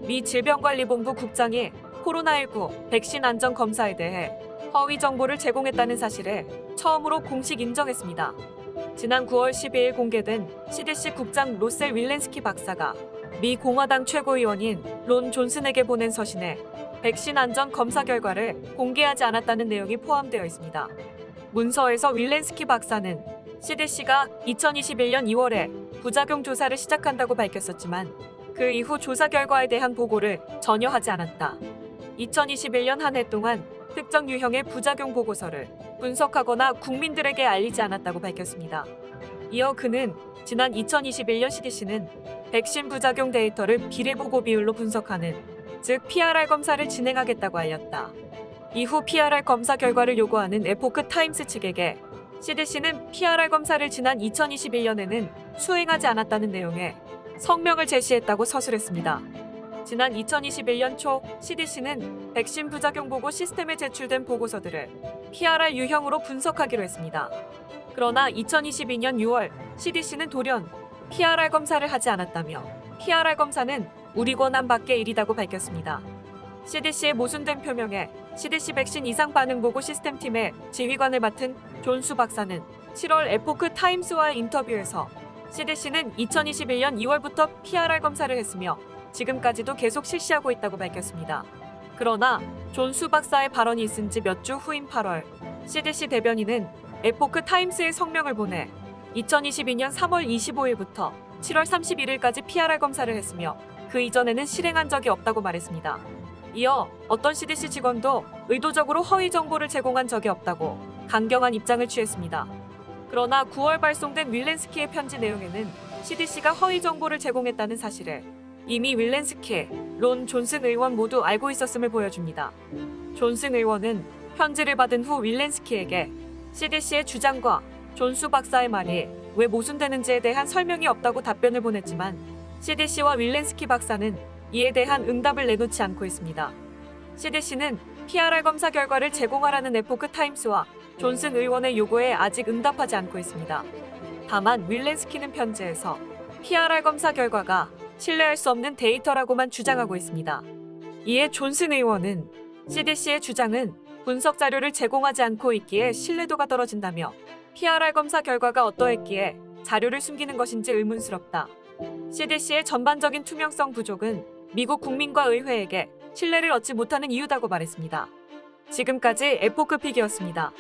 미 질병관리본부 국장이 코로나19 백신 안전 검사에 대해 허위 정보를 제공했다는 사실을 처음으로 공식 인정했습니다. 지난 9월 12일 공개된 CDC 국장 로셀 윌렌스키 박사가 미 공화당 최고위원인 론 존슨에게 보낸 서신에 백신 안전 검사 결과를 공개하지 않았다는 내용이 포함되어 있습니다. 문서에서 윌렌스키 박사는 CDC가 2021년 2월에 부작용 조사를 시작한다고 밝혔었지만 그 이후 조사 결과에 대한 보고를 전혀 하지 않았다. 2021년 한 해 동안 특정 유형의 부작용 보고서를 분석하거나 국민들에게 알리지 않았다고 밝혔습니다. 이어 그는 지난 2021년 CDC는 백신 부작용 데이터를 비례보고 비율로 분석하는 즉 PRR 검사를 진행하겠다고 알렸다. 이후 PRR 검사 결과를 요구하는 에포크 타임스 측에게 CDC는 PRR 검사를 지난 2021년에는 수행하지 않았다는 내용의 성명을 제시했다고 서술했습니다. 지난 2021년 초 CDC는 백신 부작용 보고 시스템에 제출된 보고서들을 PRR 유형으로 분석하기로 했습니다. 그러나 2022년 6월 CDC는 돌연 PRR 검사를 하지 않았다며 PRR 검사는 우리 권한 밖의 일이라고 밝혔습니다. CDC의 모순된 표명에 CDC 백신 이상 반응 보고 시스템팀의 지휘관을 맡은 존수 박사는 7월 에포크 타임스와의 인터뷰에서 CDC는 2021년 2월부터 PRR 검사를 했으며 지금까지도 계속 실시하고 있다고 밝혔습니다. 그러나 존수 박사의 발언이 있은 지 몇 주 후인 8월 CDC 대변인은 에포크 타임스에 성명을 보내 2022년 3월 25일부터 7월 31일까지 PRR 검사를 했으며 그 이전에는 실행한 적이 없다고 말했습니다. 이어 어떤 CDC 직원도 의도적으로 허위 정보를 제공한 적이 없다고 강경한 입장을 취했습니다. 그러나 9월 발송된 윌렌스키의 편지 내용에는 CDC가 허위 정보를 제공했다는 사실을 이미 윌렌스키, 론 존슨 의원 모두 알고 있었음을 보여줍니다. 존슨 의원은 편지를 받은 후 윌렌스키에게 CDC의 주장과 존수 박사의 말이 왜 모순되는지에 대한 설명이 없다고 답변을 보냈지만 CDC와 윌렌스키 박사는 이에 대한 응답을 내놓지 않고 있습니다. CDC는 PRR 검사 결과를 제공하라는 에포크 타임스와 존슨 의원의 요구에 아직 응답하지 않고 있습니다. 다만 윌렌스키는 편지에서 PRR 검사 결과가 신뢰할 수 없는 데이터라고만 주장하고 있습니다. 이에 존슨 의원은 CDC의 주장은 분석 자료를 제공하지 않고 있기에 신뢰도가 떨어진다며 PRR 검사 결과가 어떠했기에 자료를 숨기는 것인지 의문스럽다. CDC의 전반적인 투명성 부족은 미국 국민과 의회에게 신뢰를 얻지 못하는 이유다고 말했습니다. 지금까지 에포크픽이었습니다.